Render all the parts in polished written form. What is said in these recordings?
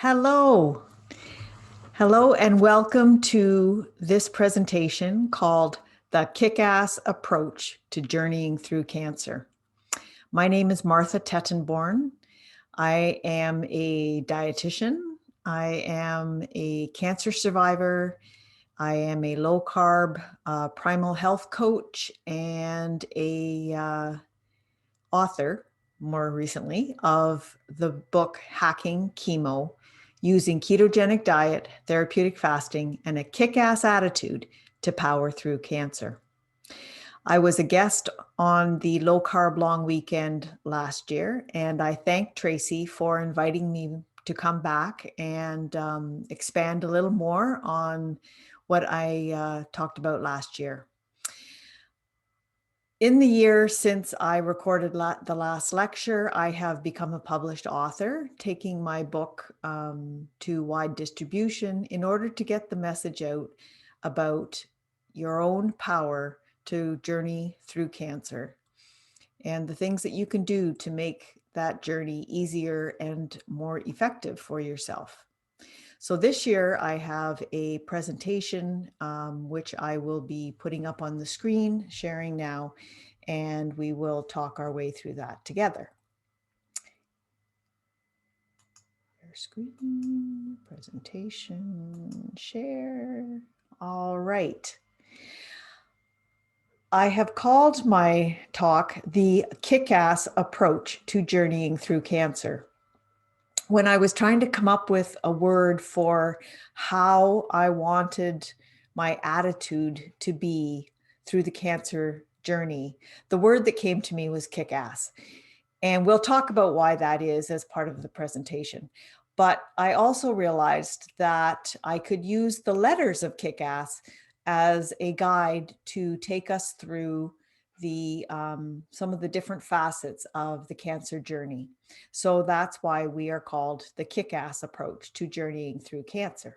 Hello. Hello and welcome to this presentation called The Kick-Ass Approach to Journeying Through Cancer. My name is Martha Tettenborn. I am a dietitian. I am a cancer survivor. I am a low-carb Primal Health Coach and a author, more recently, of the book Hacking Chemo, using ketogenic diet, therapeutic fasting, and a kick-ass attitude to power through cancer. I was a guest on the low carb long weekend last year, and I thank Tracy for inviting me to come back and expand a little more on what I talked about last year. In the year since I recorded the last lecture, I have become a published author, taking my book to wide distribution in order to get the message out about your own power to journey through cancer and the things that you can do to make that journey easier and more effective for yourself. So this year I have a presentation which I will be putting up on the screen, sharing now, and we will talk our way through that together. Screen, presentation, share. All right. I have called my talk The Kick-Ass Approach to Journeying Through Cancer. When I was trying to come up with a word for how I wanted my attitude to be through the cancer journey, the word that came to me was kick-ass. And we'll talk about why that is as part of the presentation. But I also realized that I could use the letters of kick-ass as a guide to take us through the some of the different facets of the cancer journey. So that's why we are called the Kick-Ass Approach to Journeying Through Cancer.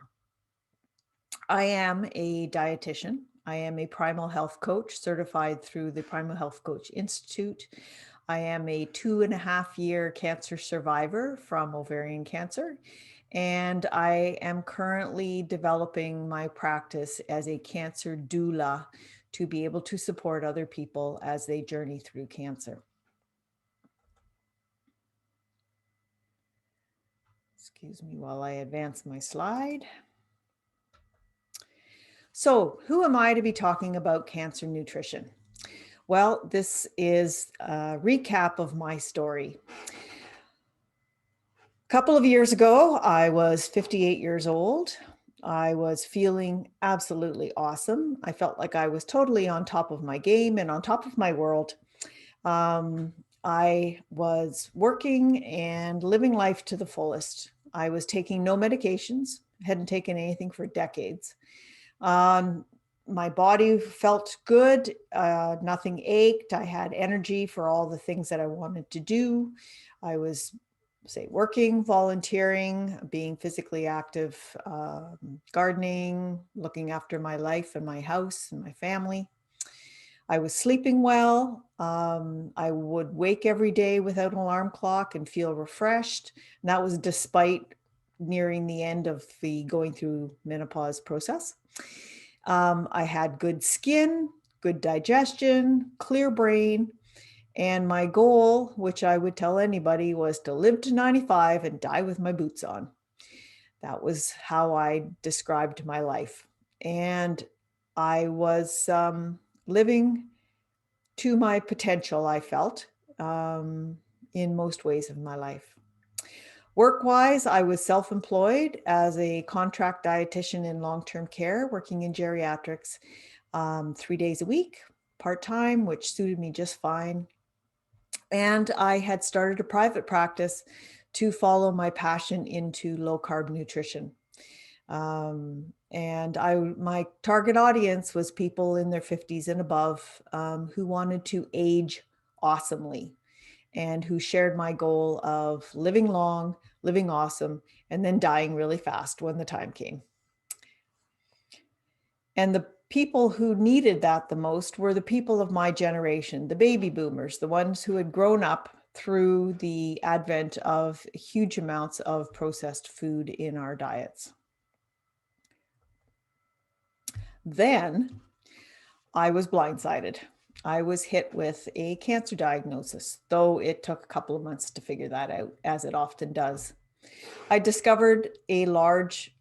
I am a dietitian. I am a Primal Health Coach certified through the Primal Health Coach Institute. I am a 2.5-year cancer survivor from ovarian cancer. And I am currently developing my practice as a cancer doula to be able to support other people as they journey through cancer. Excuse me while I advance my slide. So, who am I to be talking about cancer nutrition? Well, this is a recap of my story. A couple of years ago, I was 58 years old. I was feeling absolutely awesome. I felt like I was totally on top of my game and on top of my world. I was working and living life to the fullest. I was taking no medications, hadn't taken anything for decades. My body felt good. Nothing ached. I had energy for all the things that I wanted to do. I was, say, working, volunteering, being physically active, gardening, looking after my life and my house and my family. I was sleeping well. I would wake every day without an alarm clock and feel refreshed. And that was despite nearing the end of the going through menopause process. I had good skin, good digestion, clear brain, and my goal, which I would tell anybody, was to live to 95 and die with my boots on. That was how I described my life. And I was living to my potential, I felt, in most ways of my life. Work-wise, I was self-employed as a contract dietitian in long-term care, working in geriatrics 3 days a week, part-time, which suited me just fine. And I had started a private practice to follow my passion into low-carb nutrition. And my target audience was people in their 50s and above who wanted to age awesomely and who shared my goal of living long, living awesome, and then dying really fast when the time came. And the people who needed that the most were the people of my generation, the baby boomers, the ones who had grown up through the advent of huge amounts of processed food in our diets. Then I was blindsided. I was hit with a cancer diagnosis, though it took a couple of months to figure that out, as it often does. I discovered a large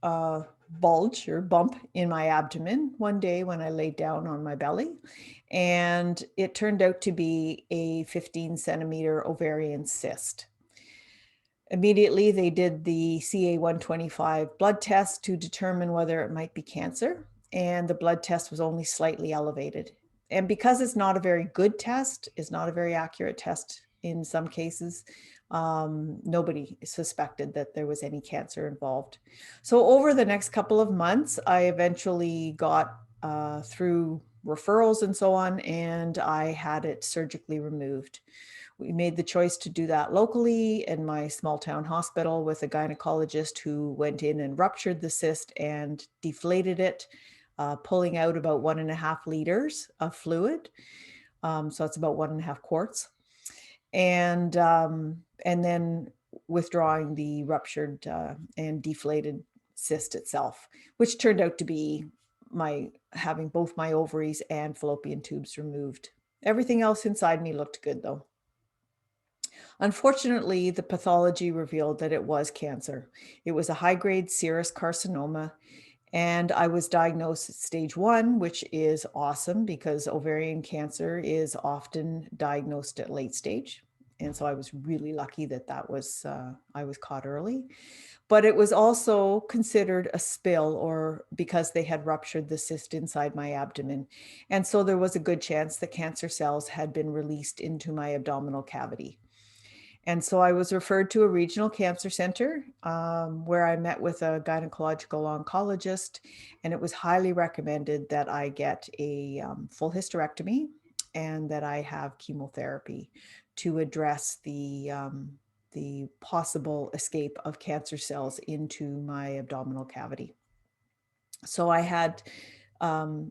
bulge or bump in my abdomen one day when I laid down on my belly, and it turned out to be a 15-centimeter ovarian cyst. Immediately, they did the CA-125 blood test to determine whether it might be cancer, and the blood test was only slightly elevated. And because it's not a very good test, it's not a very accurate test in some cases, nobody suspected that there was any cancer involved. So over the next couple of months, I eventually got through referrals and so on, and I had it surgically removed. We made the choice to do that locally in my small town hospital with a gynecologist who went in and ruptured the cyst and deflated it, pulling out about 1.5 liters of fluid. So that's about 1.5 quarts. And then withdrawing the ruptured and deflated cyst itself, which turned out to be having both my ovaries and fallopian tubes removed. Everything else inside me looked good though. Unfortunately, the pathology revealed that it was cancer. It was a high-grade serous carcinoma, and I was diagnosed at stage 1, which is awesome because ovarian cancer is often diagnosed at late stage. And so I was really lucky that I was caught early. But it was also considered a spill, or because they had ruptured the cyst inside my abdomen. And so there was a good chance that cancer cells had been released into my abdominal cavity. And so I was referred to a regional cancer center where I met with a gynecological oncologist, and it was highly recommended that I get a full hysterectomy and that I have chemotherapy to address the possible escape of cancer cells into my abdominal cavity. So I had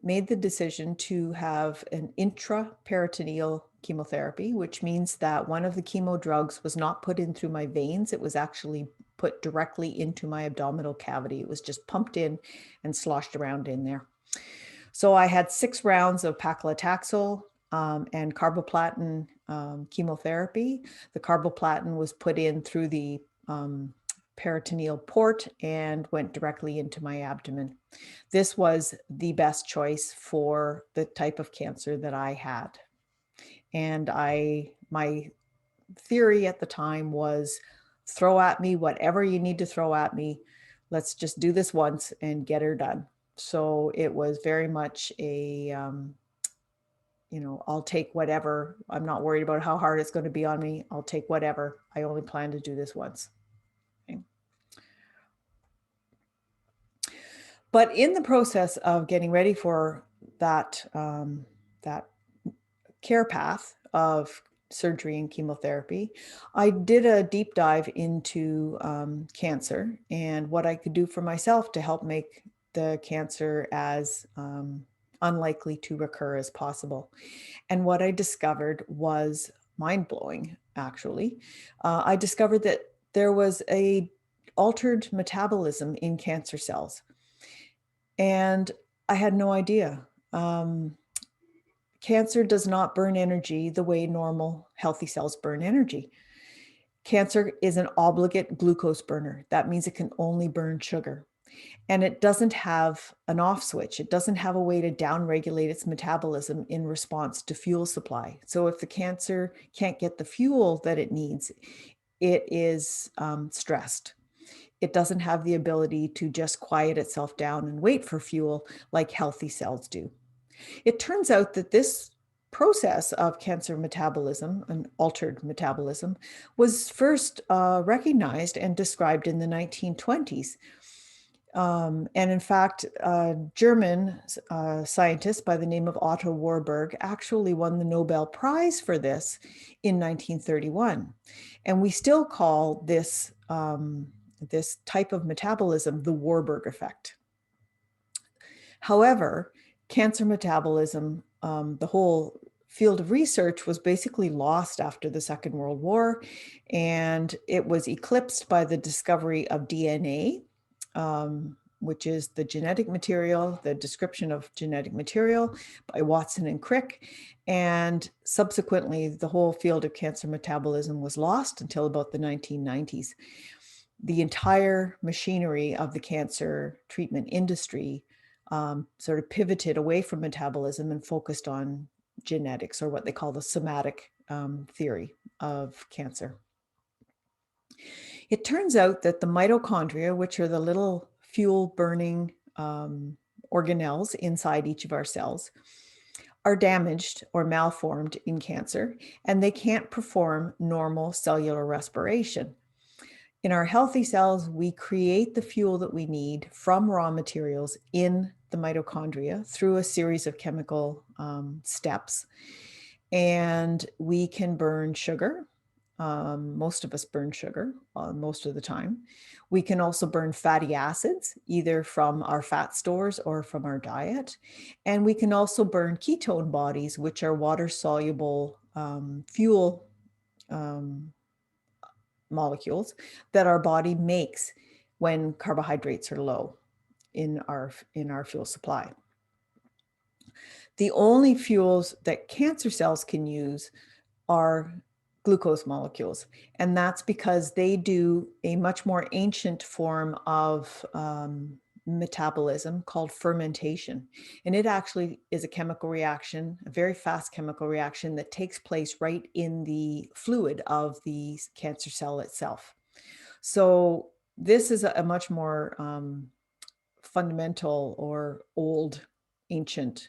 made the decision to have an intraperitoneal chemotherapy, which means that one of the chemo drugs was not put in through my veins. It was actually put directly into my abdominal cavity. It was just pumped in and sloshed around in there. So I had 6 rounds of paclitaxel and carboplatin chemotherapy. The carboplatin was put in through the peritoneal port and went directly into my abdomen. This was the best choice for the type of cancer that I had. And my theory at the time was, throw at me whatever you need to throw at me. Let's just do this once and get her done. So it was very much a, I'll take whatever. I'm not worried about how hard it's going to be on me. I'll take whatever. I only plan to do this once. Okay. But in the process of getting ready for that, that care path of surgery and chemotherapy, I did a deep dive into cancer and what I could do for myself to help make the cancer as unlikely to recur as possible. And what I discovered was mind-blowing, actually. I discovered that there was a altered metabolism in cancer cells. And I had no idea. Cancer does not burn energy the way normal healthy cells burn energy. Cancer is an obligate glucose burner. That means it can only burn sugar. And it doesn't have an off switch. It doesn't have a way to downregulate its metabolism in response to fuel supply. So if the cancer can't get the fuel that it needs, it is stressed. It doesn't have the ability to just quiet itself down and wait for fuel like healthy cells do. It turns out that this process of cancer metabolism, an altered metabolism, was first recognized and described in the 1920s. And in fact, a German scientist by the name of Otto Warburg actually won the Nobel Prize for this in 1931. And we still call this, this type of metabolism the Warburg effect. However, cancer metabolism, the whole field of research was basically lost after the Second World War, and it was eclipsed by the discovery of DNA, which is the genetic material, the description of genetic material by Watson and Crick. And subsequently, the whole field of cancer metabolism was lost until about the 1990s. The entire machinery of the cancer treatment industry sort of pivoted away from metabolism and focused on genetics, or what they call the somatic theory of cancer. It turns out that the mitochondria, which are the little fuel burning organelles inside each of our cells, are damaged or malformed in cancer, and they can't perform normal cellular respiration. In our healthy cells, we create the fuel that we need from raw materials in the mitochondria through a series of chemical steps. And we can burn sugar. Most of us burn sugar most of the time. We can also burn fatty acids, either from our fat stores or from our diet. And we can also burn ketone bodies, which are water-soluble fuel molecules that our body makes when carbohydrates are low in our fuel supply. The only fuels that cancer cells can use are glucose molecules, and that's because they do a much more ancient form of metabolism called fermentation. And it actually is a chemical reaction, a very fast chemical reaction that takes place right in the fluid of the cancer cell itself. So this is a much more fundamental or old, ancient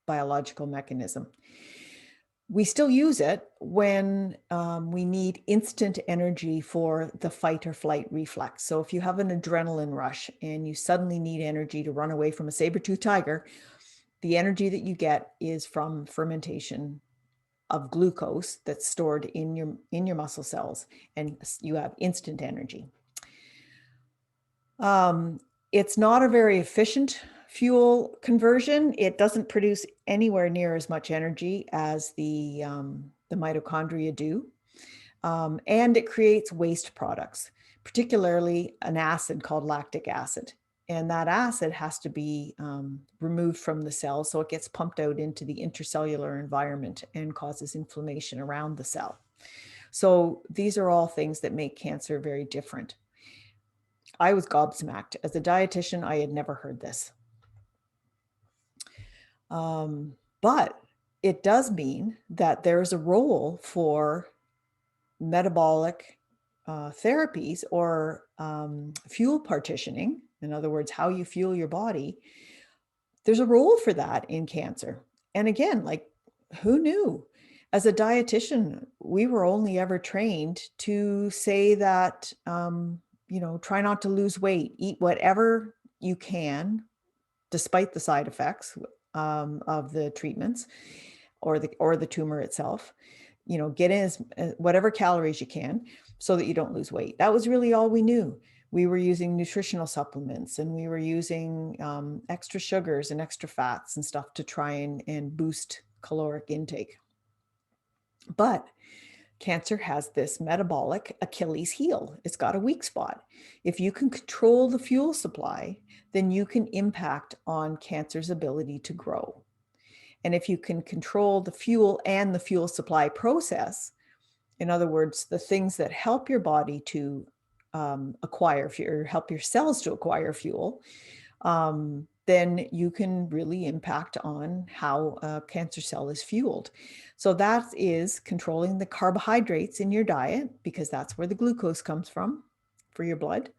biological mechanism. We still use it when we need instant energy for the fight or flight reflex. So if you have an adrenaline rush and you suddenly need energy to run away from a saber-toothed tiger, the energy that you get is from fermentation of glucose that's stored in your muscle cells, and you have instant energy. It's not a very efficient fuel conversion. It doesn't produce anywhere near as much energy as the mitochondria do. And it creates waste products, particularly an acid called lactic acid. And that acid has to be removed from the cell, so it gets pumped out into the intercellular environment and causes inflammation around the cell. So these are all things that make cancer very different. I was gobsmacked. As a dietitian, I had never heard this. But it does mean that there's a role for metabolic therapies or fuel partitioning. In other words, how you fuel your body. There's a role for that in cancer. And again, like, who knew? As a dietitian, we were only ever trained to say that, try not to lose weight, eat whatever you can, despite the side effects of the treatments or the tumor itself. Get in whatever calories you can so that you don't lose weight. That was really all we knew. We were using nutritional supplements, and we were using extra sugars and extra fats and stuff to try and boost caloric intake. But cancer has this metabolic Achilles heel. It's got a weak spot. If you can control the fuel supply, then you can impact on cancer's ability to grow. And if you can control the fuel and the fuel supply process, in other words, the things that help your body to acquire fuel, help your cells to acquire fuel, then you can really impact on how a cancer cell is fueled. So that is controlling the carbohydrates in your diet, because that's where the glucose comes from for your blood.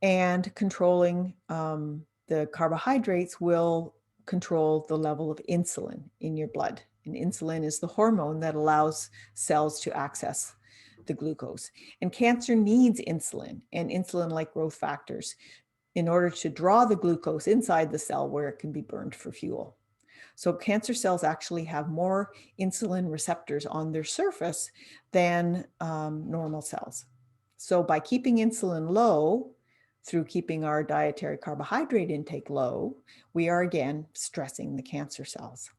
And controlling the carbohydrates will control the level of insulin in your blood. And insulin is the hormone that allows cells to access the glucose. And cancer needs insulin and insulin-like growth factors in order to draw the glucose inside the cell where it can be burned for fuel. So cancer cells actually have more insulin receptors on their surface than normal cells. So by keeping insulin low, through keeping our dietary carbohydrate intake low, we are again stressing the cancer cells.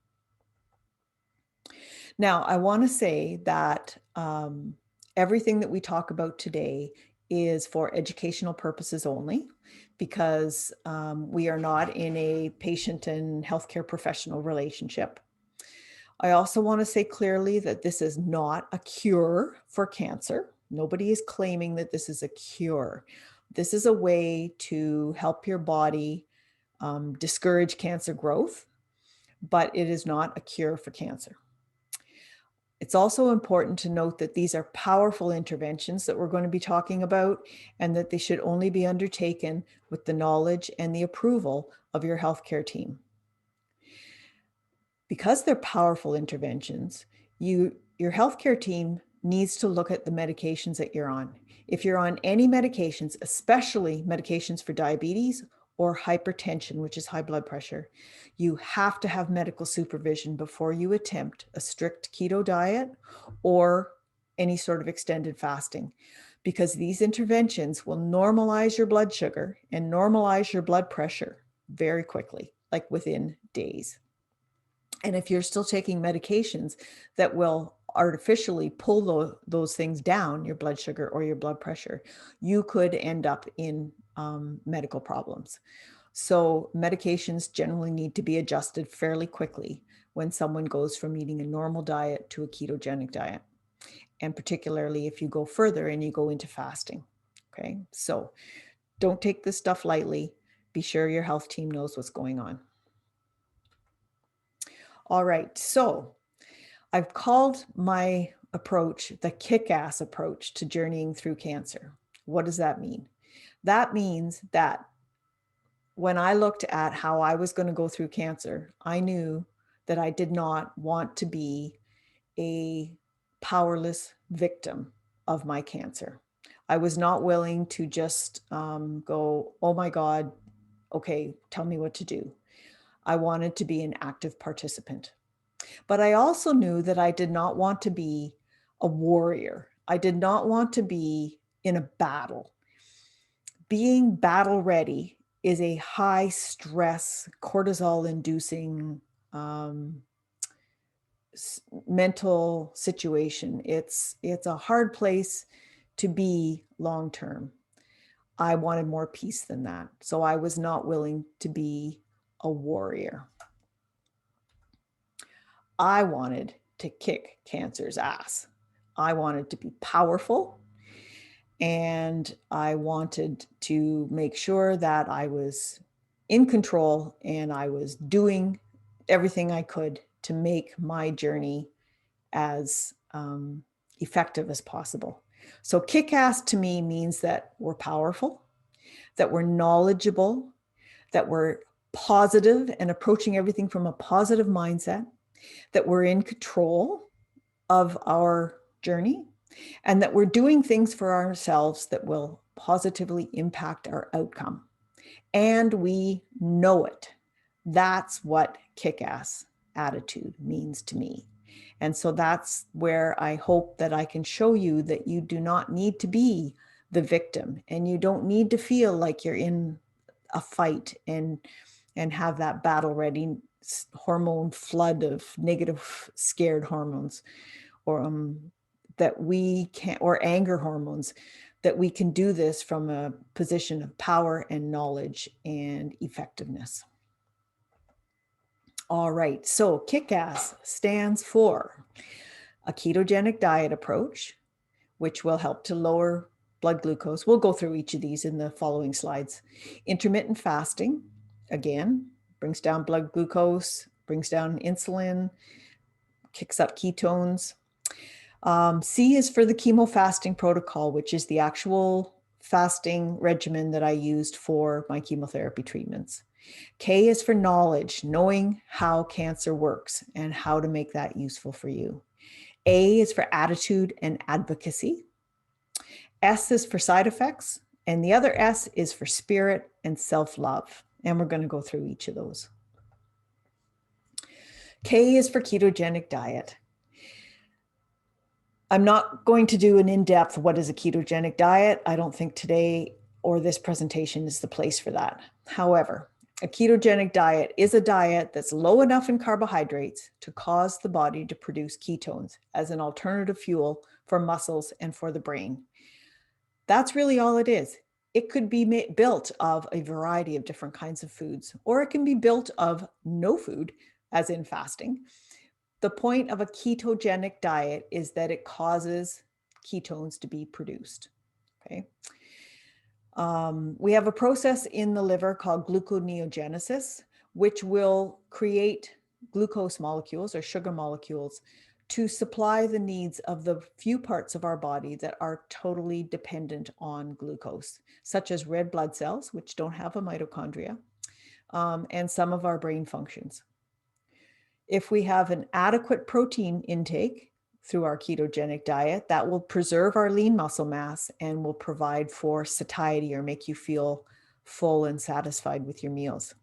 Now, I want to say that everything that we talk about today is for educational purposes only, because we are not in a patient and healthcare professional relationship. I also want to say clearly that this is not a cure for cancer. Nobody is claiming that this is a cure. This is a way to help your body discourage cancer growth, but it is not a cure for cancer. It's also important to note that these are powerful interventions that we're going to be talking about, and that they should only be undertaken with the knowledge and the approval of your healthcare team. Because they're powerful interventions, your healthcare team needs to look at the medications that you're on. If you're on any medications, especially medications for diabetes or hypertension, which is high blood pressure, you have to have medical supervision before you attempt a strict keto diet or any sort of extended fasting, because these interventions will normalize your blood sugar and normalize your blood pressure very quickly, like within days. And if you're still taking medications that will artificially pull those things down, your blood sugar or your blood pressure, you could end up in medical problems. So medications generally need to be adjusted fairly quickly when someone goes from eating a normal diet to a ketogenic diet. And particularly if you go further and you go into fasting. Okay, so don't take this stuff lightly. Be sure your health team knows what's going on. All right, so I've called my approach the Kick-Ass approach to journeying through cancer. What does that mean? That means that when I looked at how I was going to go through cancer, I knew that I did not want to be a powerless victim of my cancer. I was not willing to just go, oh my God, okay, tell me what to do. I wanted to be an active participant. But I also knew that I did not want to be a warrior. I did not want to be in a battle. Being battle ready is a high stress, cortisol inducing mental situation. It's a hard place to be long term. I wanted more peace than that. So I was not willing to be a warrior. I wanted to kick cancer's ass. I wanted to be powerful, and I wanted to make sure that I was in control and I was doing everything I could to make my journey as effective as possible. So kick-ass to me means that we're powerful, that we're knowledgeable, that we're positive and approaching everything from a positive mindset, that we're in control of our journey, and that we're doing things for ourselves that will positively impact our outcome. And we know it. That's what kick-ass attitude means to me. And so that's where I hope that I can show you that you do not need to be the victim, and you don't need to feel like you're in a fight and have that battle ready hormone flood of negative scared hormones, or that we can, or anger hormones, that we can do this from a position of power and knowledge and effectiveness. All right, so Kick-Ass stands for a ketogenic diet approach, which will help to lower blood glucose. We'll go through each of these in the following slides. Intermittent fasting, again, brings down blood glucose, brings down insulin, kicks up ketones. C is for the chemo fasting protocol, which is the actual fasting regimen that I used for my chemotherapy treatments. K is for knowledge, knowing how cancer works and how to make that useful for you. A is for attitude and advocacy. S is for side effects, and the other S is for spirit and self-love. And we're going to go through each of those. K is for ketogenic diet. I'm not going to do an in-depth what is a ketogenic diet. I don't think today or this presentation is the place for that. However, A ketogenic diet is a diet that's low enough in carbohydrates to cause the body to produce ketones as an alternative fuel for muscles and for the brain. That's really all it is. It could be built of a variety of different kinds of foods, or it can be built of no food, as in fasting. The point of a ketogenic diet is that it causes ketones to be produced. Okay. We have a process in the liver called gluconeogenesis, which will create glucose molecules or sugar molecules to supply the needs of the few parts of our body that are totally dependent on glucose, such as red blood cells, which don't have a mitochondria, and some of our brain functions. If we have an adequate protein intake through our ketogenic diet, that will preserve our lean muscle mass and will provide for satiety or make you feel full and satisfied with your meals.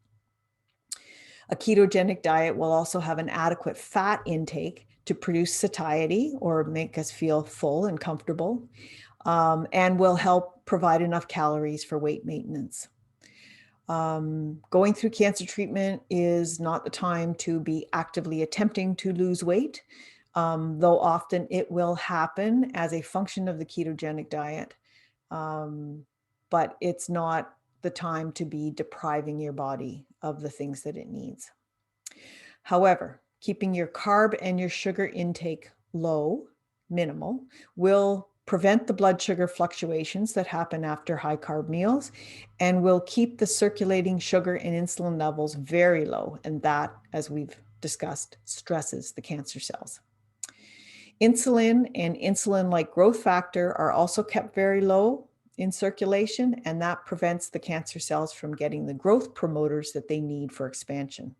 A ketogenic diet will also have an adequate fat intake to produce satiety or make us feel full and comfortable, and will help provide enough calories for weight maintenance. Going through cancer treatment is not the time to be actively attempting to lose weight, though often it will happen as a function of the ketogenic diet. But it's not the time to be depriving your body of the things that it needs. However, keeping your carb and your sugar intake low, minimal, will prevent the blood sugar fluctuations that happen after high carb meals and will keep the circulating sugar and insulin levels very low. And that, as we've discussed, stresses the cancer cells. Insulin and insulin-like growth factor are also kept very low in circulation, and that prevents the cancer cells from getting the growth promoters that they need for expansion.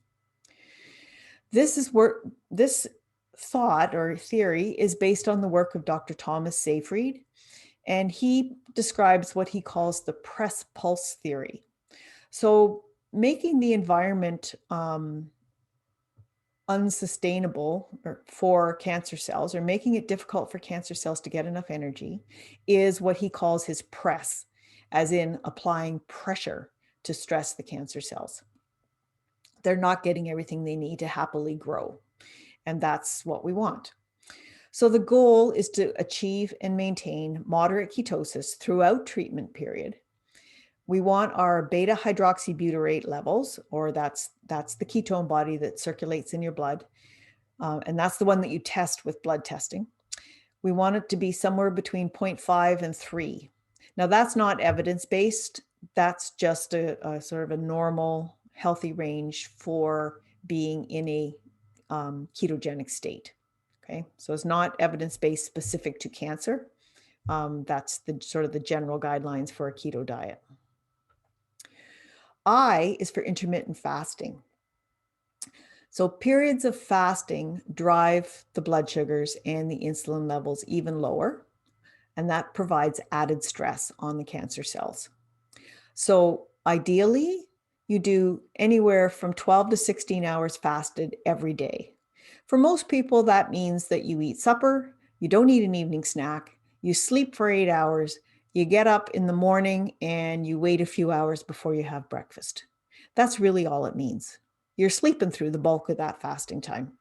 This thought or theory is based on the work of Dr. Thomas Seyfried, and he describes what he calls the press pulse theory. So making the environment unsustainable for cancer cells, or making it difficult for cancer cells to get enough energy, is what he calls his press, as in applying pressure to stress the cancer cells. They're not getting everything they need to happily grow. And that's what we want. So the goal is to achieve and maintain moderate ketosis throughout treatment period. We want our beta hydroxybutyrate levels, or that's the ketone body that circulates in your blood. And that's the one that you test with blood testing. We want it to be somewhere between 0.5 and 3. Now that's not evidence-based. That's just a sort of a normal, healthy range for being in a ketogenic state. Okay, so it's not evidence-based specific to cancer. That's the sort of the general guidelines for a keto diet. I is for intermittent fasting. So periods of fasting drive the blood sugars and the insulin levels even lower, and that provides added stress on the cancer cells. So ideally, you do anywhere from 12 to 16 hours fasted every day. For most people, that means that you eat supper, you don't eat an evening snack, you sleep for 8 hours, you get up in the morning and you wait a few hours before you have breakfast. That's really all it means. You're sleeping through the bulk of that fasting time.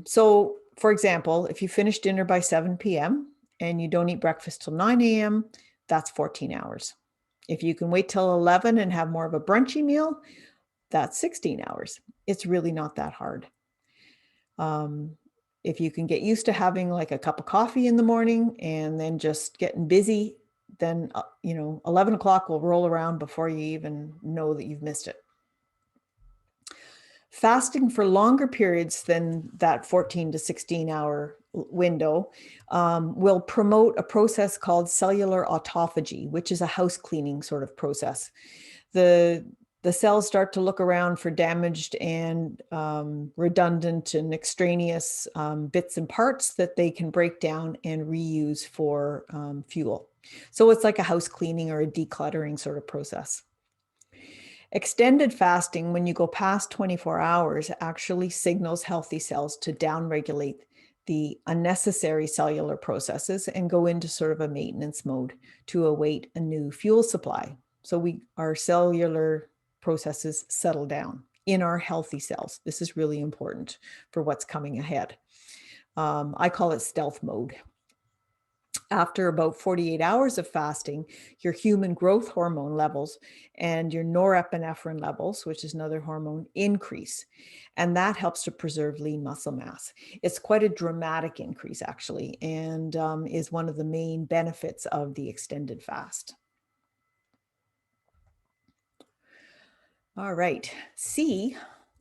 So for example, if you finish dinner by 7 p.m. and you don't eat breakfast till 9 a.m., that's 14 hours. If you can wait till 11 and have more of a brunchy meal, that's 16 hours. It's really not that hard. If you can get used to having like a cup of coffee in the morning and then just getting busy, then 11 o'clock will roll around before you even know that you've missed it. Fasting for longer periods than that 14 to 16 hour window will promote a process called cellular autophagy, which is a house cleaning sort of process. The cells start to look around for damaged and redundant and extraneous bits and parts that they can break down and reuse for fuel. So it's like a house cleaning or a decluttering sort of process. Extended fasting, when you go past 24 hours, actually signals healthy cells to downregulate the unnecessary cellular processes and go into sort of a maintenance mode to await a new fuel supply. So our cellular processes settle down in our healthy cells. This is really important for what's coming ahead. I call it stealth mode. After about 48 hours of fasting, your human growth hormone levels and your norepinephrine levels, which is another hormone, increase. And that helps to preserve lean muscle mass. It's quite a dramatic increase, actually, and is one of the main benefits of the extended fast. All right, C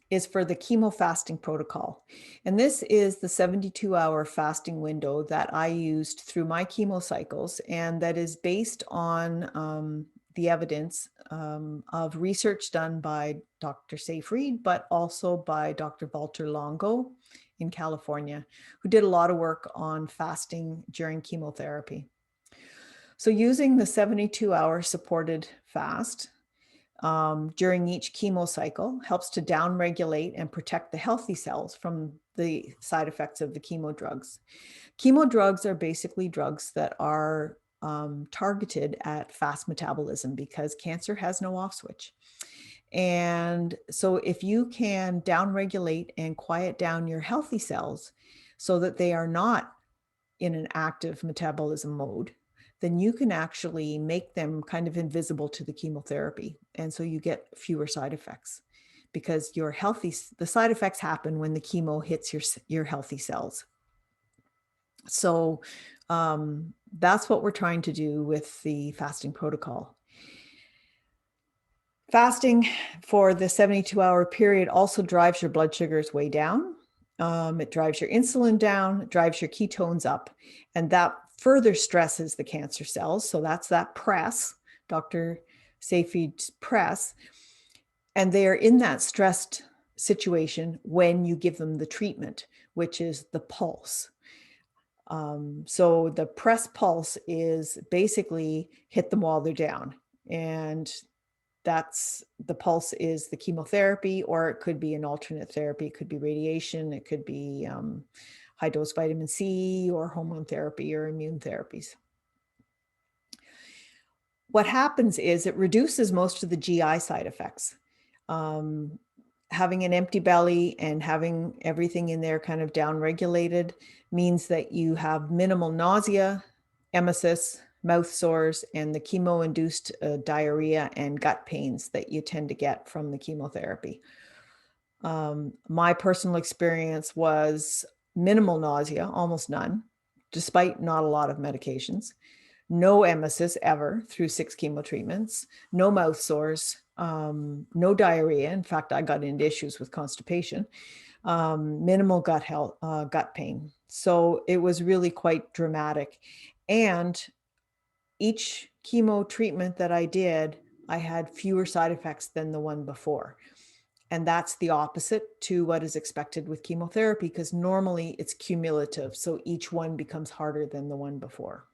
is for the chemo fasting protocol. And this is the 72-hour fasting window that I used through my chemo cycles, and that is based on the evidence of research done by Dr. Seyfried, but also by Dr. Walter Longo in California, who did a lot of work on fasting during chemotherapy. So using the 72-hour supported fast, during each chemo cycle helps to downregulate and protect the healthy cells from the side effects of the chemo drugs. Chemo drugs are basically drugs that are targeted at fast metabolism because cancer has no off switch. And so if you can downregulate and quiet down your healthy cells so that they are not in an active metabolism mode, then you can actually make them kind of invisible to the chemotherapy. And so you get fewer side effects because the side effects happen when the chemo hits your healthy cells. So that's what we're trying to do with the fasting protocol. Fasting for the 72-hour period also drives your blood sugars way down. It drives your insulin down, it drives your ketones up, and that further stresses the cancer cells. So that's that press, Dr. Seyfried's press. And they are in that stressed situation when you give them the treatment, which is the pulse. So the press pulse is basically hit them while they're down. And that's the pulse is the chemotherapy, or it could be an alternate therapy. It could be radiation. It could be high dose vitamin C or hormone therapy or immune therapies. What happens is it reduces most of the GI side effects. Having an empty belly and having everything in there kind of down-regulated means that you have minimal nausea, emesis, mouth sores, and the chemo-induced diarrhea and gut pains that you tend to get from the chemotherapy. My personal experience was minimal nausea, almost none, despite not a lot of medications. No emesis ever through 6 chemo treatments, no mouth sores, no diarrhea. In fact, I got into issues with constipation, minimal gut pain. So it was really quite dramatic. And each chemo treatment that I did, I had fewer side effects than the one before. And that's the opposite to what is expected with chemotherapy, because normally it's cumulative. So each one becomes harder than the one before.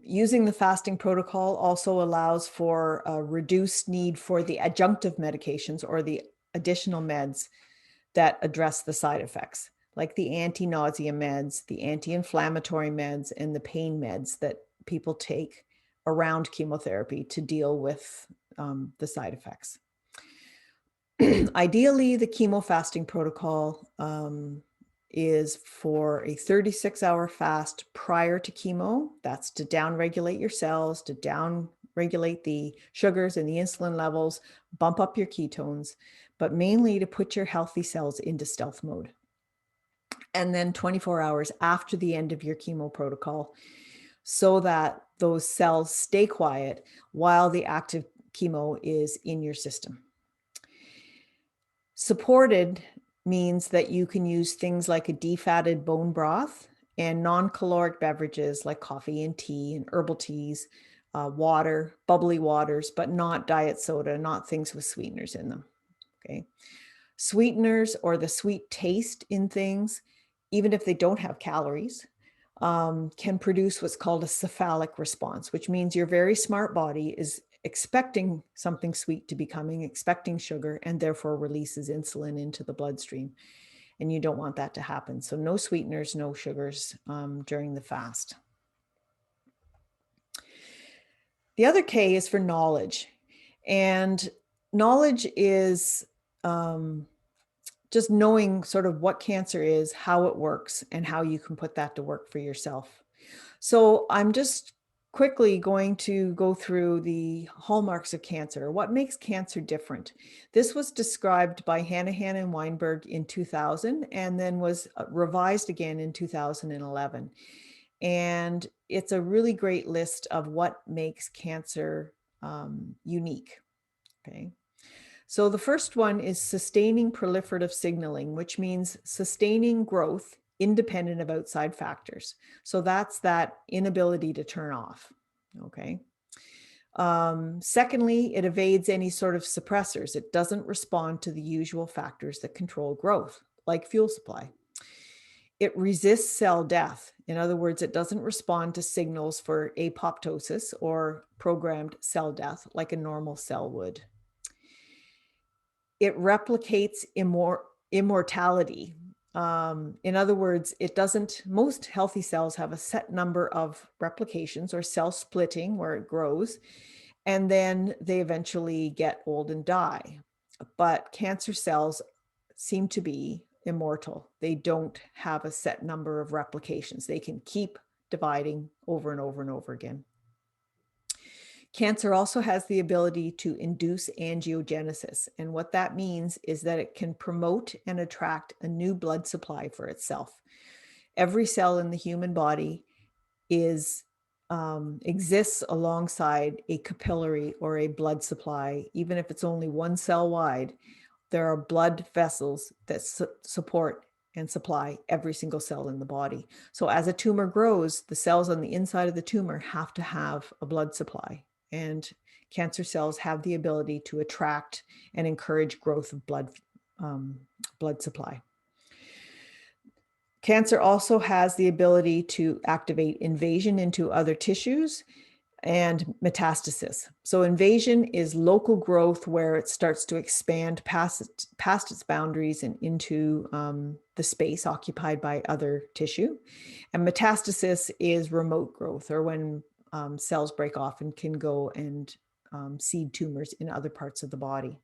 Using the fasting protocol also allows for a reduced need for the adjunctive medications or the additional meds that address the side effects, like the anti-nausea meds, the anti-inflammatory meds, and the pain meds that people take around chemotherapy to deal with the side effects. Ideally, the chemo fasting protocol is for a 36-hour fast prior to chemo. That's to downregulate your cells, to downregulate the sugars and the insulin levels, bump up your ketones, but mainly to put your healthy cells into stealth mode. And then 24 hours after the end of your chemo protocol, so that those cells stay quiet while the active chemo is in your system. Supported means that you can use things like a defatted bone broth and non-caloric beverages like coffee and tea and herbal teas, water, bubbly waters, but not diet soda, not things with sweeteners in them. Okay. Sweeteners or the sweet taste in things, even if they don't have calories, can produce what's called a cephalic response, which means your very smart body is expecting something sweet to be coming, expecting sugar, and therefore releases insulin into the bloodstream. And you don't want that to happen. So no sweeteners, no sugars during the fast. The other K is for knowledge. And knowledge is just knowing sort of what cancer is, how it works, and how you can put that to work for yourself. So I'm just quickly going to go through the hallmarks of cancer. What makes cancer different? This was described by Hanahan and Weinberg in 2000 and then was revised again in 2011. And it's a really great list of what makes cancer unique. Okay. So the first one is sustaining proliferative signaling, which means sustaining growth independent of outside factors. So that's that inability to turn off. Okay. Secondly, it evades any sort of suppressors. It doesn't respond to the usual factors that control growth, like fuel supply. It resists cell death. In other words, it doesn't respond to signals for apoptosis or programmed cell death like a normal cell would. It replicates immortality. In other words, it doesn't, most healthy cells have a set number of replications or cell splitting where it grows, and then they eventually get old and die. But cancer cells seem to be immortal. They don't have a set number of replications. They can keep dividing over and over and over again. Cancer also has the ability to induce angiogenesis. And what that means is that it can promote and attract a new blood supply for itself. Every cell in the human body exists alongside a capillary or a blood supply. Even if it's only one cell wide, there are blood vessels that support and supply every single cell in the body. So as a tumor grows, the cells on the inside of the tumor have to have a blood supply. And cancer cells have the ability to attract and encourage growth of blood supply. Cancer also has the ability to activate invasion into other tissues and metastasis. So invasion is local growth where it starts to expand past its boundaries and into the space occupied by other tissue. And metastasis is remote growth, or when cells break off and can go and seed tumors in other parts of the body.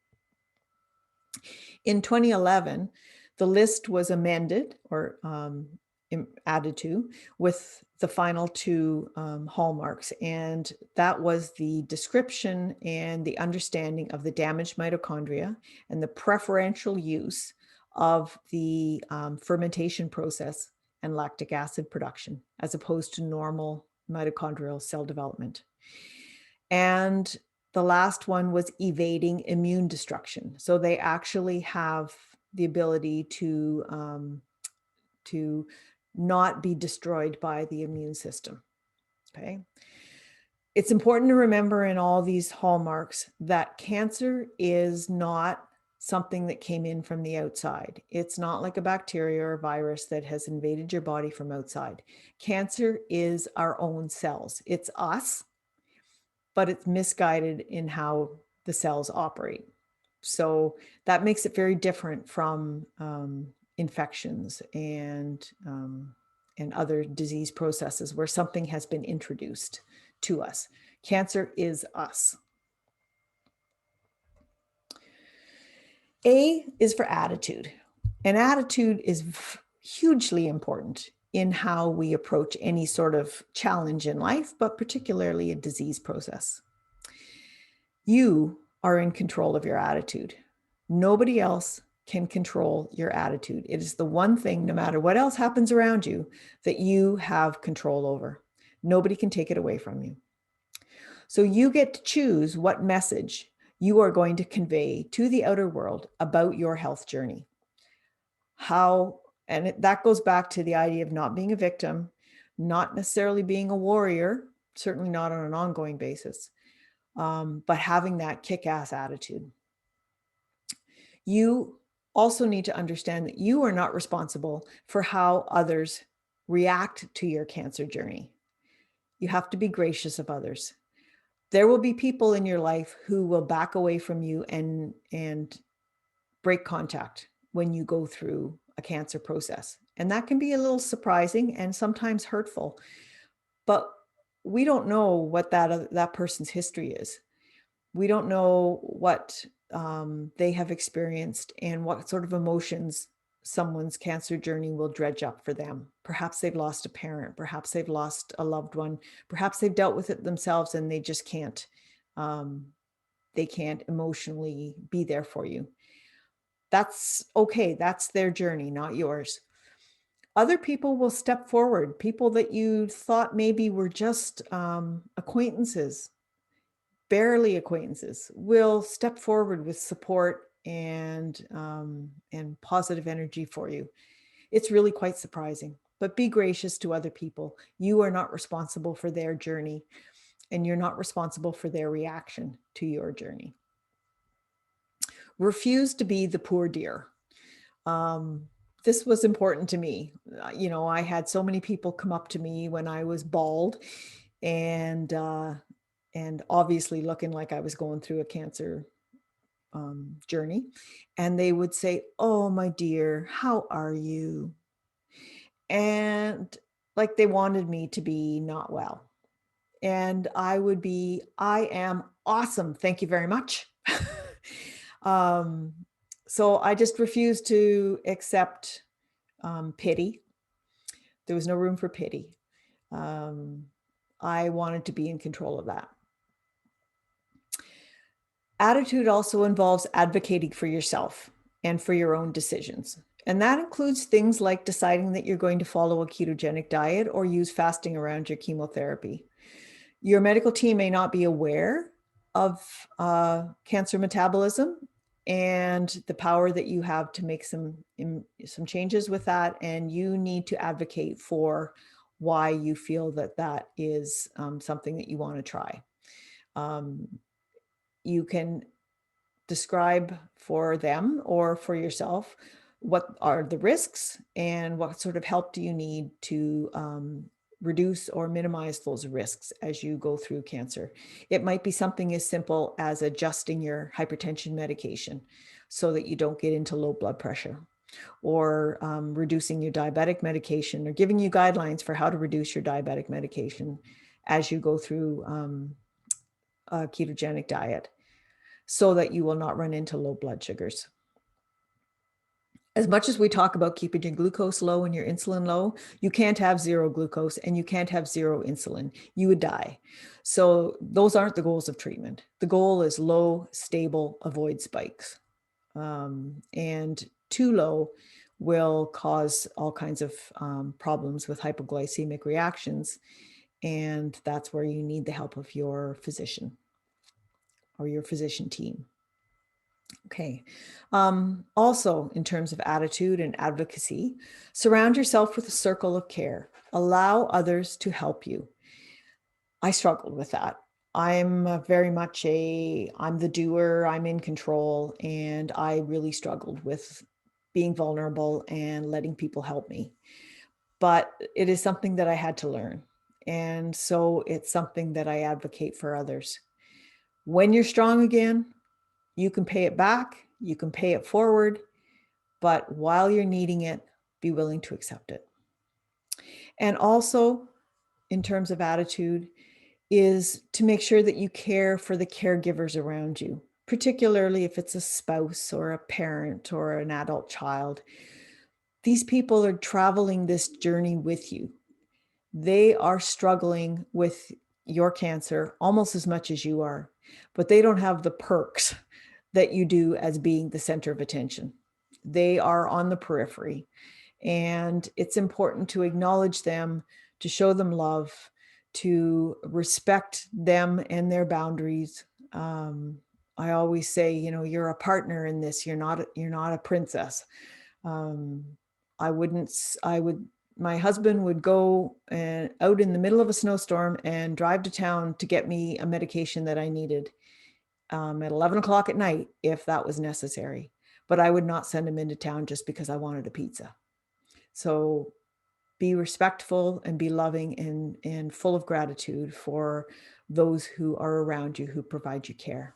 In 2011, the list was amended or added to with the final two hallmarks. And that was the description and the understanding of the damaged mitochondria and the preferential use of the fermentation process and lactic acid production, as opposed to normal mitochondrial cell development. And the last one was evading immune destruction. So they actually have the ability to not be destroyed by the immune system. Okay. It's important to remember in all these hallmarks that cancer is not something that came in from the outside. It's not like a bacteria or a virus that has invaded your body from outside. Cancer is our own cells. It's us, but it's misguided in how the cells operate. So that makes it very different from infections and other disease processes where something has been introduced to us. Cancer is us. A is for attitude. And attitude is hugely important in how we approach any sort of challenge in life, but particularly a disease process. You are in control of your attitude. Nobody else can control your attitude. It is the one thing, no matter what else happens around you, that you have control over. Nobody can take it away from you. So you get to choose what message you are going to convey to the outer world about your health journey. That goes back to the idea of not being a victim, not necessarily being a warrior, certainly not on an ongoing basis, but having that kick-ass attitude. You also need to understand that you are not responsible for how others react to your cancer journey. You have to be gracious of others. There will be people in your life who will back away from you and break contact when you go through a cancer process. And that can be a little surprising and sometimes hurtful, but we don't know what that person's history is. We don't know what they have experienced and what sort of emotions someone's cancer journey will dredge up for them. Perhaps they've lost a parent, perhaps they've lost a loved one, perhaps they've dealt with it themselves and they just can't, they can't emotionally be there for you. That's okay. That's their journey, not yours. Other people will step forward, people that you thought maybe were just acquaintances, barely acquaintances, will step forward with support and positive energy for you. It's really quite surprising, but be gracious to other people. You are not responsible for their journey, and you're not responsible for their reaction to your journey. Refuse to be the poor dear. This was important to me. You know, I had so many people come up to me when I was bald and obviously looking like I was going through a cancer journey. And they would say, "Oh, my dear, how are you?" And like they wanted me to be not well. And I would be, "I am awesome. Thank you very much." um, so I just refused to accept pity. There was no room for pity. I wanted to be in control of that. Attitude also involves advocating for yourself and for your own decisions. And that includes things like deciding that you're going to follow a ketogenic diet or use fasting around your chemotherapy. Your medical team may not be aware of cancer metabolism and the power that you have to make some changes with that. And you need to advocate for why you feel that that is something that you want to try. You can describe for them or for yourself what are the risks and what sort of help do you need to reduce or minimize those risks as you go through cancer. It might be something as simple as adjusting your hypertension medication so that you don't get into low blood pressure, or reducing your diabetic medication, or giving you guidelines for how to reduce your diabetic medication as you go through a ketogenic diet, so that you will not run into low blood sugars. As much as we talk about keeping your glucose low and your insulin low, you can't have zero glucose and you can't have zero insulin. You would die. So those aren't the goals of treatment. The goal is low, stable, avoid spikes. And too low will cause all kinds of problems with hypoglycemic reactions. And that's where you need the help of your physician or your physician team. Okay. Also, in terms of attitude and advocacy, surround yourself with a circle of care. Allow others to help you. I struggled with that. I'm very much I'm the doer, I'm in control, and I really struggled with being vulnerable and letting people help me. But it is something that I had to learn. And so it's something that I advocate for others. When you're strong again, you can pay it back, you can pay it forward, but while you're needing it, be willing to accept it. And also, in terms of attitude, is to make sure that you care for the caregivers around you, particularly if it's a spouse or a parent or an adult child. These people are traveling this journey with you. They are struggling with your cancer almost as much as you are, but they don't have the perks that you do as being the center of attention. They are on the periphery, and it's important to acknowledge them, to show them love, to respect them and their boundaries. I always say, you know, you're a partner in this. You're not a princess. My husband would go out in the middle of a snowstorm and drive to town to get me a medication that I needed at 11 o'clock at night, if that was necessary. But I would not send him into town just because I wanted a pizza. So be respectful and be loving and full of gratitude for those who are around you, who provide you care.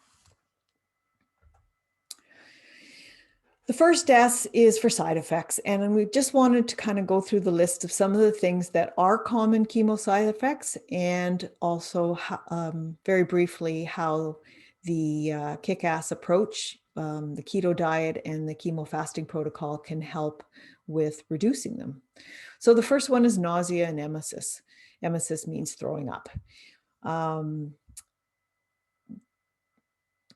The first S is for side effects. And we just wanted to kind of go through the list of some of the things that are common chemo side effects, and also very briefly how the Kick-Ass approach, the keto diet and the chemo fasting protocol can help with reducing them. So the first one is nausea and emesis. Emesis means throwing up.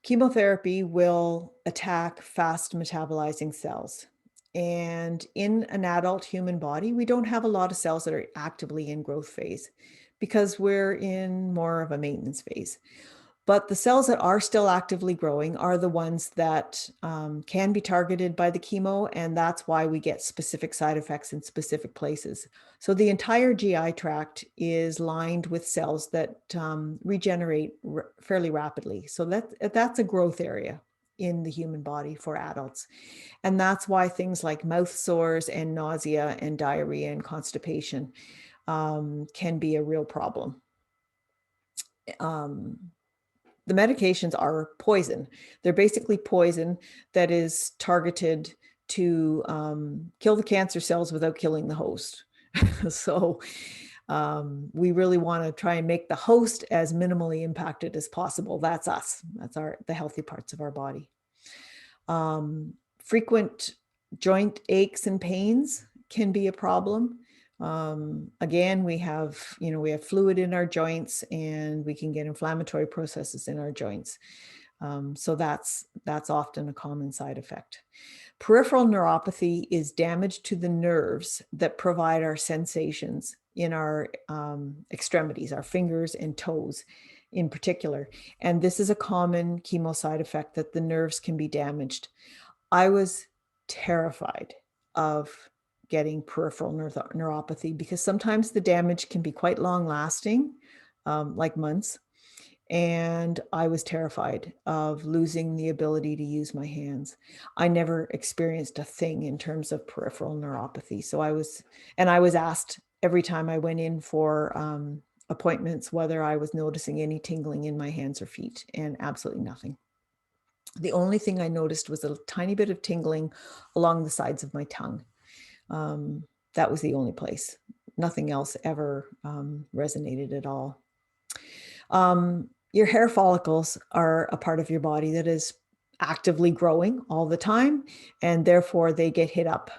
Chemotherapy will attack fast metabolizing cells. And in an adult human body, we don't have a lot of cells that are actively in growth phase because we're in more of a maintenance phase. But the cells that are still actively growing are the ones that can be targeted by the chemo, and that's why we get specific side effects in specific places. So the entire GI tract is lined with cells that regenerate fairly rapidly. So that's a growth area in the human body for adults. And that's why things like mouth sores and nausea and diarrhea and constipation can be a real problem. The medications are poison. They're basically poison that is targeted to kill the cancer cells without killing the host. So we really want to try and make the host as minimally impacted as possible. That's us. That's the healthy parts of our body. Frequent joint aches and pains can be a problem. Again, we have fluid in our joints, and we can get inflammatory processes in our joints. So that's often a common side effect. Peripheral neuropathy is damage to the nerves that provide our sensations in our extremities, our fingers and toes in particular. And this is a common chemo side effect, that the nerves can be damaged. I was terrified of getting peripheral neuropathy because sometimes the damage can be quite long lasting, like months. And I was terrified of losing the ability to use my hands. I never experienced a thing in terms of peripheral neuropathy. So I was asked every time I went in for appointments whether I was noticing any tingling in my hands or feet, and absolutely nothing. The only thing I noticed was a tiny bit of tingling along the sides of my tongue. That was the only place. Nothing else ever resonated at all. Your hair follicles are a part of your body that is actively growing all the time, and therefore they get hit up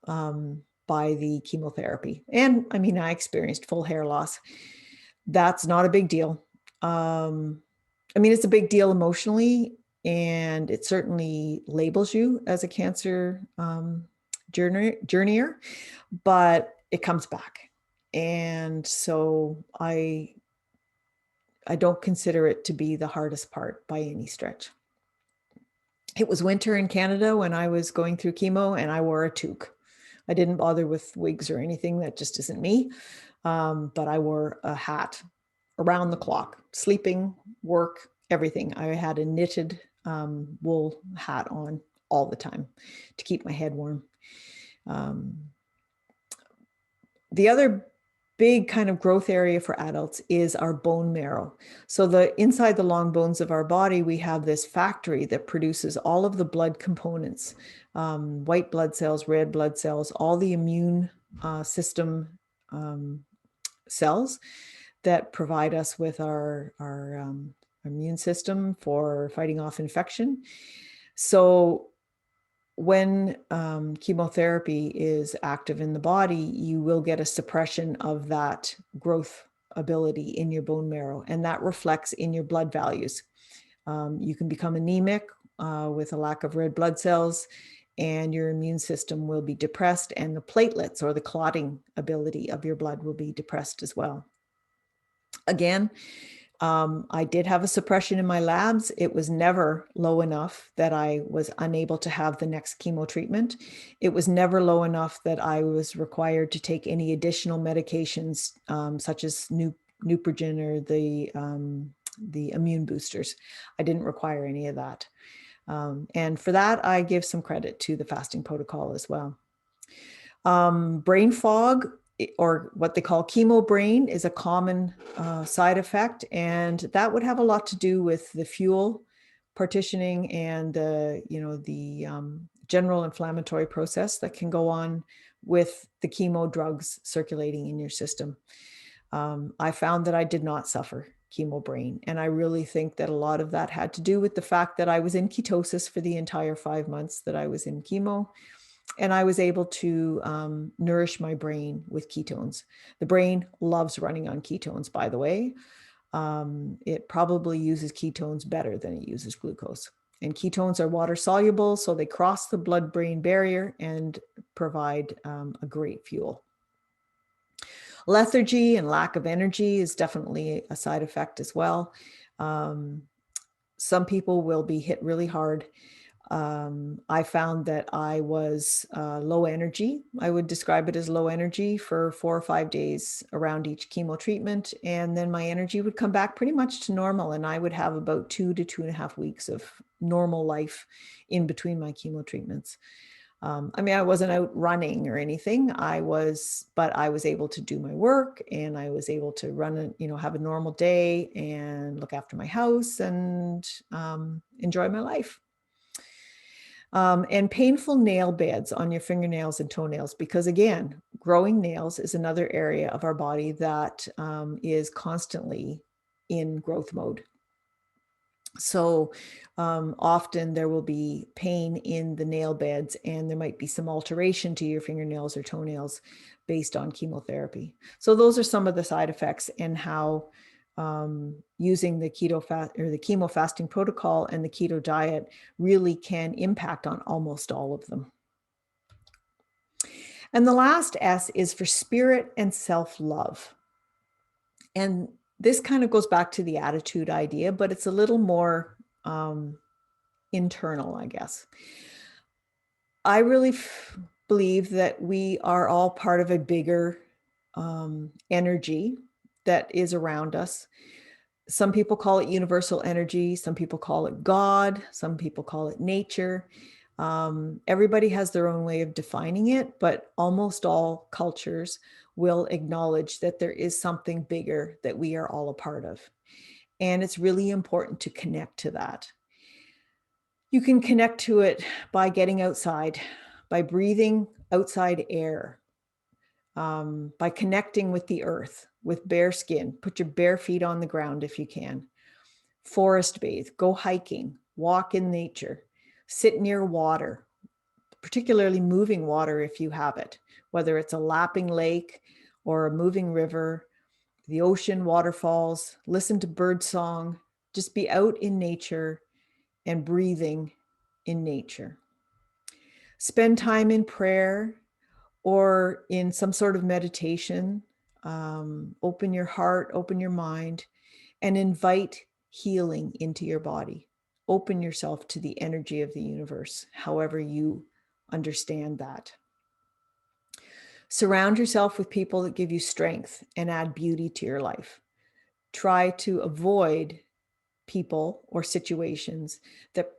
by the chemotherapy. And I mean, I experienced full hair loss. That's not a big deal. I mean, it's a big deal emotionally, and it certainly labels you as a cancer journeyer, but it comes back. And so I don't consider it to be the hardest part by any stretch. It was winter in Canada when I was going through chemo, and I wore a toque. I didn't bother with wigs or anything. That just isn't me. But I wore a hat around the clock, sleeping, work, everything. I had a knitted wool hat on all the time to keep my head warm. The other big kind of growth area for adults is our bone marrow. So inside the long bones of our body, we have this factory that produces all of the blood components, white blood cells, red blood cells, all the immune system cells that provide us with our immune system for fighting off infection. So when chemotherapy is active in the body, you will get a suppression of that growth ability in your bone marrow, and that reflects in your blood values. You can become anemic with a lack of red blood cells, and your immune system will be depressed, and the platelets, or the clotting ability of your blood, will be depressed as well. Again, I did have a suppression in my labs. It was never low enough that I was unable to have the next chemo treatment. It was never low enough that I was required to take any additional medications, such as Neupogen or the immune boosters. I didn't require any of that. And for that, I give some credit to the fasting protocol as well. Brain fog, or what they call chemo brain, is a common side effect, and that would have a lot to do with the fuel partitioning and the general inflammatory process that can go on with the chemo drugs circulating in your system. I found that I did not suffer chemo brain. And I really think that a lot of that had to do with the fact that I was in ketosis for the entire 5 months that I was in chemo. And I was able to nourish my brain with ketones. The brain loves running on ketones, by the way. It probably uses ketones better than it uses glucose. And ketones are water soluble, so they cross the blood-brain barrier and provide a great fuel. Lethargy and lack of energy is definitely a side effect as well. Some people will be hit really hard. I found that I was low energy. I would describe it as low energy for 4 or 5 days around each chemo treatment. And then my energy would come back pretty much to normal. And I would have about 2 to 2.5 weeks of normal life in between my chemo treatments. I mean, I wasn't out running or anything. But I was able to do my work, and I was able to run, have a normal day and look after my house and enjoy my life. And painful nail beds on your fingernails and toenails, because again, growing nails is another area of our body that is constantly in growth mode. So often there will be pain in the nail beds, and there might be some alteration to your fingernails or toenails based on chemotherapy. So those are some of the side effects, and how using the keto fast or the chemo fasting protocol and the keto diet really can impact on almost all of them. And the last S is for spirit and self-love. And this kind of goes back to the attitude idea, but it's a little more internal, I guess. I really believe that we are all part of a bigger energy that is around us. Some people call it universal energy. Some people call it God. Some people call it nature. Everybody has their own way of defining it, but almost all cultures will acknowledge that there is something bigger that we are all a part of. And it's really important to connect to that. You can connect to it by getting outside, by breathing outside air, by connecting with the earth, with bare skin. Put your bare feet on the ground if you can. Forest bathe, go hiking, walk in nature, sit near water, particularly moving water if you have it, whether it's a lapping lake or a moving river, the ocean, waterfalls, listen to bird song, just be out in nature and breathing in nature. Spend time in prayer or in some sort of meditation. Open your heart, open your mind, and invite healing into your body. Open yourself to the energy of the universe, however you understand that. Surround yourself with people that give you strength and add beauty to your life. Try to avoid people or situations that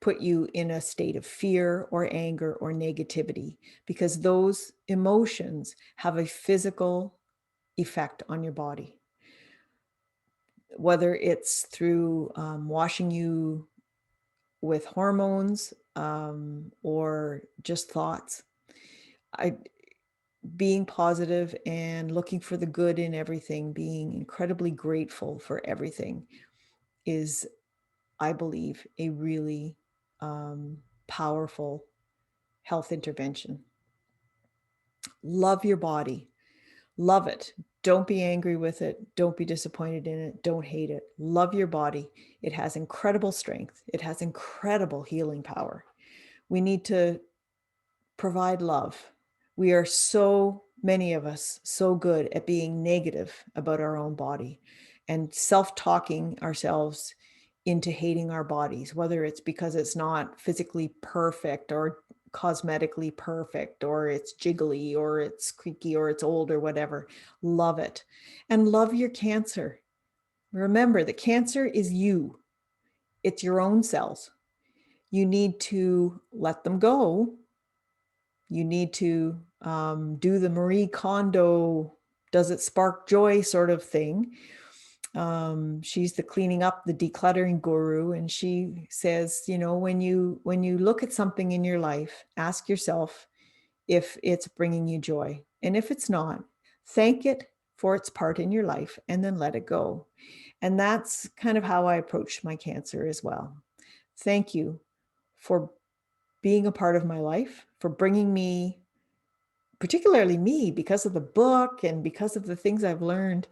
put you in a state of fear or anger or negativity, because those emotions have a physical effect on your body. Whether it's through washing you with hormones or just thoughts, being positive and looking for the good in everything, being incredibly grateful for everything is, I believe, a really powerful health intervention. Love your body. Love it. Don't be angry with it. Don't be disappointed in it. Don't hate it. Love your body. It has incredible strength. It has incredible healing power. We need to provide love. We are so many of us so good at being negative about our own body and self-talking ourselves into hating our bodies, whether it's because it's not physically perfect or cosmetically perfect, or it's jiggly, or it's creaky, or it's old, or whatever. Love it. And love your cancer. Remember that cancer is you. It's your own cells. You need to let them go. You need to do the Marie Kondo, does it spark joy sort of thing. She's the cleaning up, the decluttering guru. And she says, when you look at something in your life, ask yourself if it's bringing you joy. And if it's not, thank it for its part in your life and then let it go. And that's kind of how I approached my cancer as well. Thank you for being a part of my life, for bringing me, particularly me, because of the book and because of the things I've learned.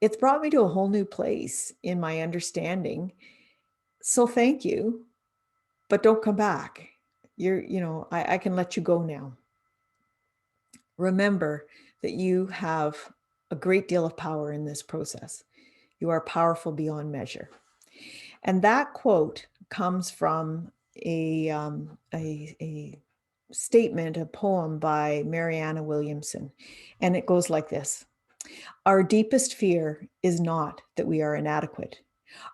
It's brought me to a whole new place in my understanding. So thank you, but don't come back. I can let you go now. Remember that you have a great deal of power in this process. You are powerful beyond measure. And that quote comes from a statement, a poem by Marianne Williamson. And it goes like this: our deepest fear is not that we are inadequate.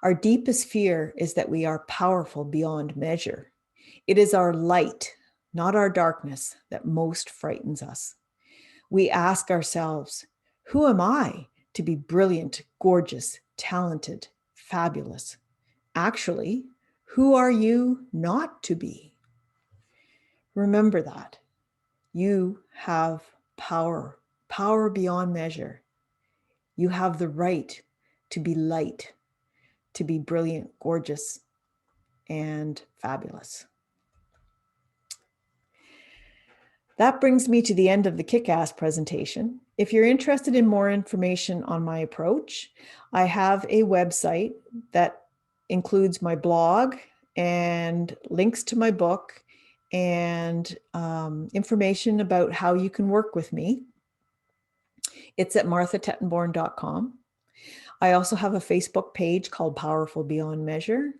Our deepest fear is that we are powerful beyond measure. It is our light, not our darkness, that most frightens us. We ask ourselves, who am I to be brilliant, gorgeous, talented, fabulous? Actually, who are you not to be? Remember that. You have power, power beyond measure. You have the right to be light, to be brilliant, gorgeous, and fabulous. That brings me to the end of the Kick-Ass presentation. If you're interested in more information on my approach, I have a website that includes my blog and links to my book and information about how you can work with me. It's at marthatettenborn.com. I also have a Facebook page called Powerful Beyond Measure.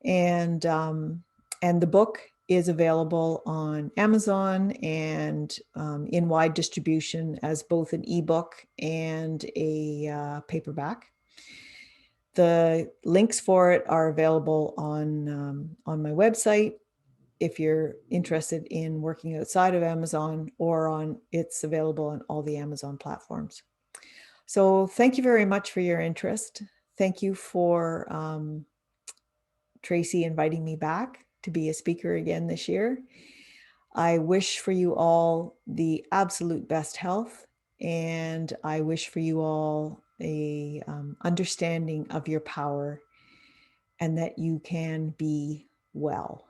And the book is available on Amazon and in wide distribution as both an ebook and a paperback. The links for it are available on my website if you're interested in working outside of Amazon, or it's available on all the Amazon platforms. So thank you very much for your interest. Thank you for Tracy inviting me back to be a speaker again this year. I wish for you all the absolute best health, and I wish for you all a understanding of your power and that you can be well.